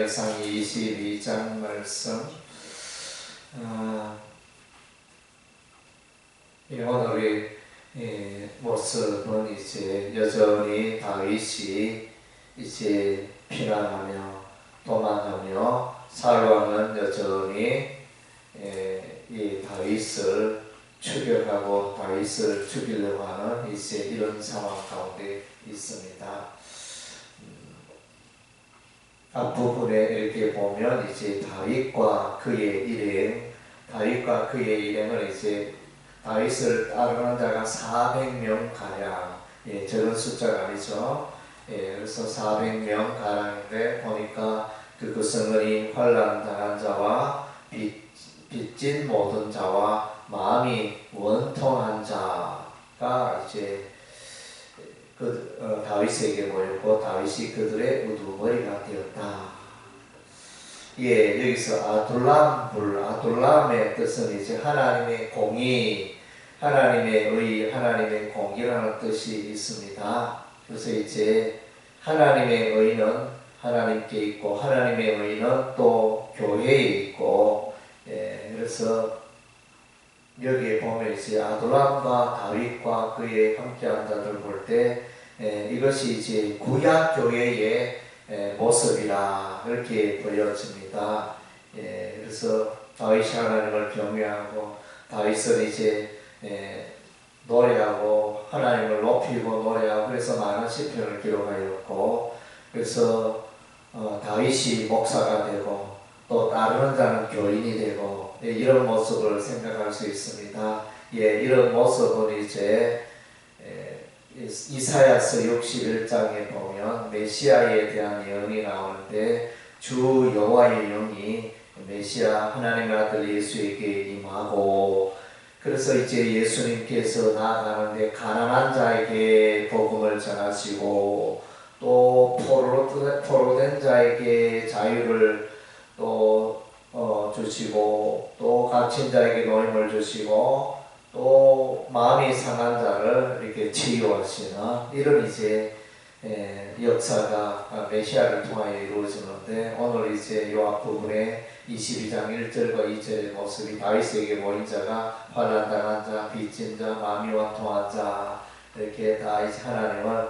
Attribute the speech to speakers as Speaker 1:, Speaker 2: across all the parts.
Speaker 1: 사무엘상 22장 말씀. 오늘의 모습은 이제 여전히 다윗이 이제 피난하며 도망하며 사울왕은 여전히 이 다윗을 추격하고 다윗을 죽이려고 하는 이제 이런 상황 가운데 있습니다. 앞부분에 이렇게 보면 이제 다윗과 그의 일행은 이제 다윗을 따르는 자가 400명 가량, 적은 숫자가 아니죠. 그래서 400명 가량인데 보니까 그 성은이 환난 당한 자와 빚진 모든 자와 마음이 원통한 자가 이제 다윗에게 모였고 다윗이 그들의 우두머리가 되었다. 여기서 아둘람의 뜻은 이제 하나님의 공의, 하나님의 의, 하나님의 공의라는 뜻이 있습니다. 그래서 이제 하나님의 의는 하나님께 있고 하나님의 의는 또 교회에 있고, 그래서 여기에 보면 이제 아둘람과 다윗과 그의 함께한 자들 볼 때 이것이 이제 구약 교회의 모습이라 이렇게 보여집니다. 그래서 다윗이 하나님을 경외하고 다윗은 이제 노래하고 하나님을 높이고 노래하고 그래서 많은 시편을 기록하였고, 그래서 다윗이 목사가 되고 또 따르는 자는 교인이 되고 이런 모습을 생각할 수 있습니다. 이런 모습은 이제 이사야서 61장에 보면 메시아에 대한 예언이 나오는데 주 여호와의 영이 메시아 하나님의 아들 예수에게 임하고, 그래서 이제 예수님께서 나아가는데 가난한 자에게 복음을 전하시고 또 포로된 자에게 자유를 또 주시고 또 갇힌 자에게 노임을 주시고 또 마음이 상한 자를 이렇게 치유하시는 이런 이제 역사가 메시아를 통하여 이루어지는데, 오늘 이제 요 앞부분에 22장 1절과 2절의 모습이 다윗에게 모인 자가 환난당한 자, 빚진 자, 마음이 원통한 자, 이렇게 다 이제 하나님을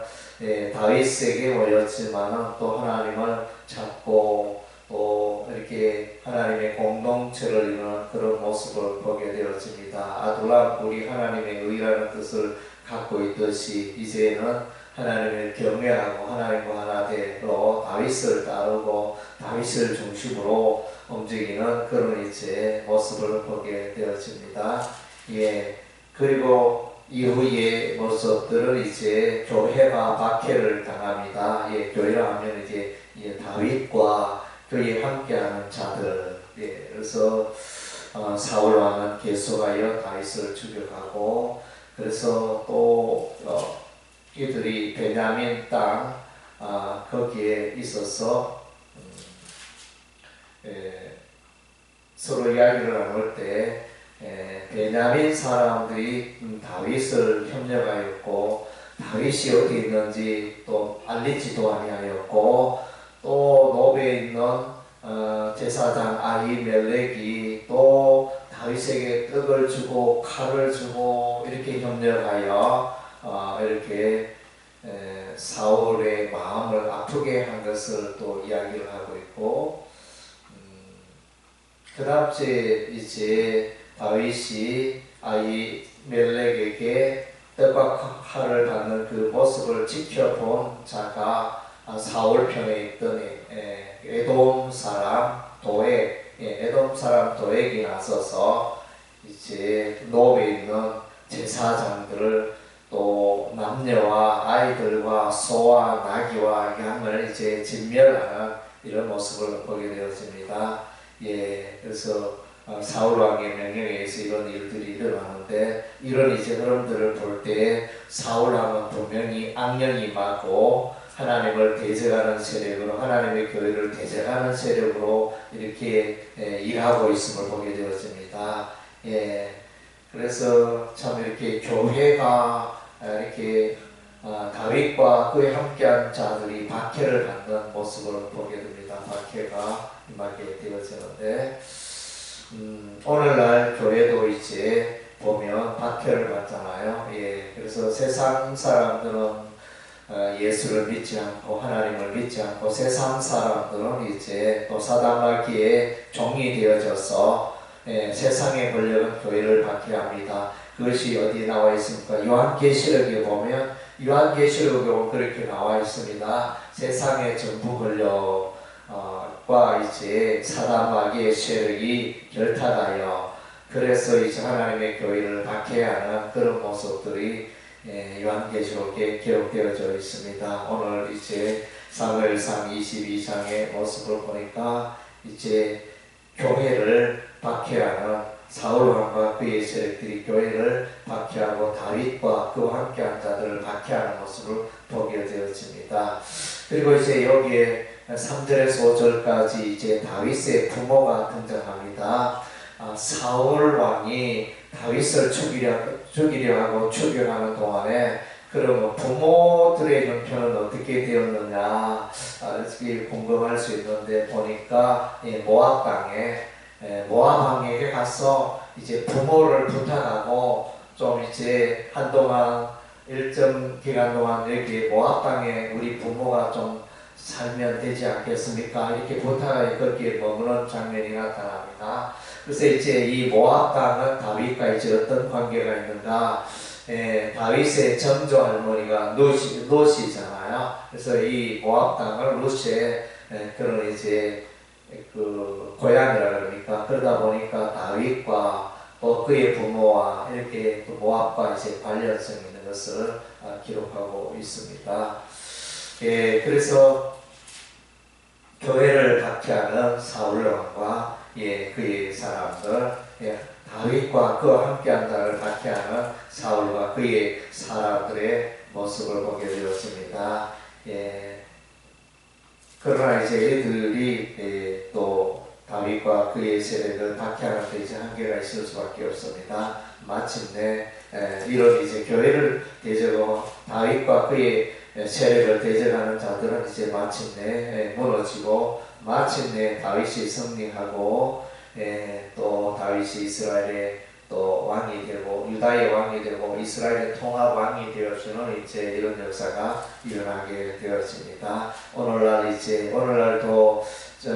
Speaker 1: 다윗에게 모였지만은 또 하나님을 찾고 또 이렇게 하나님의 공동체를 이루는 그런 모습을 보게 되어집니다. 아둘람, 우리 하나님의 의라는 뜻을 갖고 있듯이 이제는 하나님을 경외하고 하나님과 하나 되어 다윗을 따르고 다윗을 중심으로 움직이는 그런 이제 모습을 보게 되어집니다. 그리고 이후의 모습들은 이제 교회가 박해를 당합니다. 교회라 하면 이제 다윗과 그에 함께하는 자들, 그래서 사울 왕은 계속하여 다윗을 추격하고, 그래서 또 이들이 베냐민 땅 거기에 있어서 서로 이야기를 나눌 때 베냐민 사람들이 다윗을 협력하였고 다윗이 어디 있는지 또 알리지도 아니하였고, 또 노베에 있는 제사장 아히멜렉이 또 다윗에게 떡을 주고 칼을 주고 이렇게 협력하여 이렇게 사울의 마음을 아프게 한 것을 또 이야기를 하고 있고, 그 다음 이제 다윗이 아히멜렉에게 떡과 칼을 받는 그 모습을 지켜본 자가 사울 편에 있던 에돔 사람 도액이 나서서 이제 노베에 있는 제사장들을 또 남녀와 아이들과 소와 나귀와 양을 이제 진멸하는 이런 모습을 보게 되었습니다. 그래서 사울 왕의 명령에 의해서 이런 일들이 일어나는데, 이런 이제 흐름들을 볼 때 사울 왕은 분명히 악령이 임하고 하나님을 대적하는 세력으로, 하나님의 교회를 대적하는 세력으로 이렇게 일하고 있음을 보게 되었습니다. 그래서 참 이렇게 교회가 이렇게 다윗과 그에 함께한 자들이 박해를 받는 모습을 보게 됩니다. 박해가 임하게 되어지는데 오늘날 교회도 이제 보면 박해를 받잖아요. 예, 그래서 세상 사람들은 예수를 믿지 않고 하나님을 믿지 않고 세상 사람들은 이제 또 사단마귀의 종이 되어져서 세상의 권력은 교회를 박해합니다. 그것이 어디 나와 있습니까? 요한계시록에 보면 요한계시록에 그렇게 나와 있습니다. 세상의 정부 권력과 이제 사단마귀의 세력이 결탁하여 그래서 이제 하나님의 교회를 박해하는 그런 모습들이 요한계시록에 기록되어져 있습니다. 오늘 이제 사무엘상 22장의 모습을 보니까 이제 교회를 박해하는 사울왕과 그의 세력들이 교회를 박해하고 다윗과 그와 함께한 자들을 박해하는 모습을 보게 되어집니다. 그리고 이제 여기에 3절에서 5절까지 이제 다윗의 부모가 등장합니다. 사울 왕이 다윗을 죽이려 하고 추격하는 동안에 그러면 부모들의 형편은 어떻게 되었느냐 이렇게 궁금할 수 있는데 보니까 모압 왕에게 가서 이제 부모를 부탁하고 좀 이제 한동안 일정 기간 동안 여기 모압 땅에 우리 부모가 좀 살면 되지 않겠습니까? 이렇게 부탁하여 거기에 머무는 장면이 나타납니다. 그래서 이제 이 모압 땅은 다윗과 이제 어떤 관계가 있는가? 다윗의 정조 할머니가 룻이잖아요. 그래서 이 모압 땅을 룻의 그런 이제 그 고향이라 그러니까 그러다 보니까 다윗과 또 그의 부모와 이렇게 그 모압과 이제 관련성 있는 것을 기록하고 있습니다. 그래서 교회를 박해하는 사울왕과 그의 사람들, 다윗과 그와 함께한 자를 박해하는 사울과 그의 사람들의 모습을 보게 되었습니다. 그러나 이제 이들이 또 다윗과 그의 세력을 박해하는 데 이제 한계가 있을 수밖에 없습니다. 마침내 이런 이제 교회를 대적하고 다윗과 그의 세력을 대적하는 자들은 이제 마침내 무너지고 마침내 다윗이 승리하고 또 다윗이 이스라엘의 또 왕이 되고 유다의 왕이 되고 이스라엘의 통합 왕이 되어주는 이제 이런 역사가 일어나게 되었습니다. 오늘날도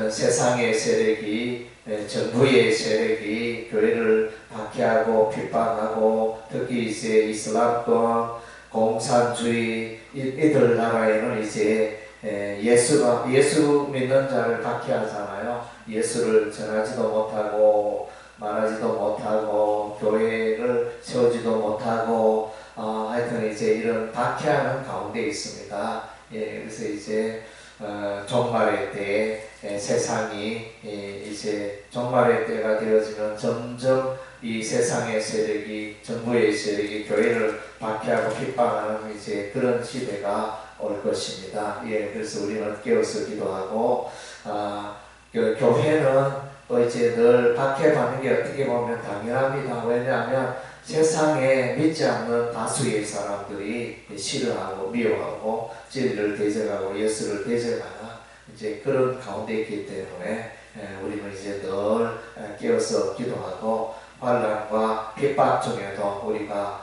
Speaker 1: 세상의 세력이 정부의 세력이 교회를 박해하고 핍박하고 특히 이제 이슬람권 공산주의 이들 나라에는 이제 예수 믿는 자를 박해하잖아요. 예수를 전하지도 못하고 말하지도 못하고 교회를 세우지도 못하고 하여튼 이제 이런 박해하는 가운데 있습니다. 그래서 이제 종말의 때 세상이 이제 종말의 때가 되어지면 점점 이 세상의 세력이 정부의 세력이 교회를 박해하고 핍박하는 이제 그런 시대가 올 것입니다. 그래서 우리는 깨어서 기도하고 교회는 또 이제 늘 박해받는 게 어떻게 보면 당연합니다. 왜냐하면 세상에 믿지 않는 다수의 사람들이 싫어하고 미워하고 진리를 대적하고 예수를 대적하는 이제 그런 가운데 있기 때문에 우리는 이제 늘 깨어서 기도하고 환난과 핍박 중에도 우리가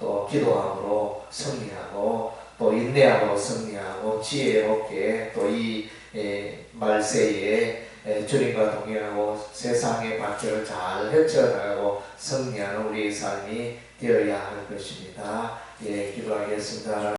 Speaker 1: 또 기도함으로 승리하고 또 인내함으로 승리하고 지혜롭게 또 이 말세에 주님과 동행하고 세상의 박해를 잘 헤쳐나가고 승리하는 우리의 삶이 되어야 할 것입니다. 기도하겠습니다.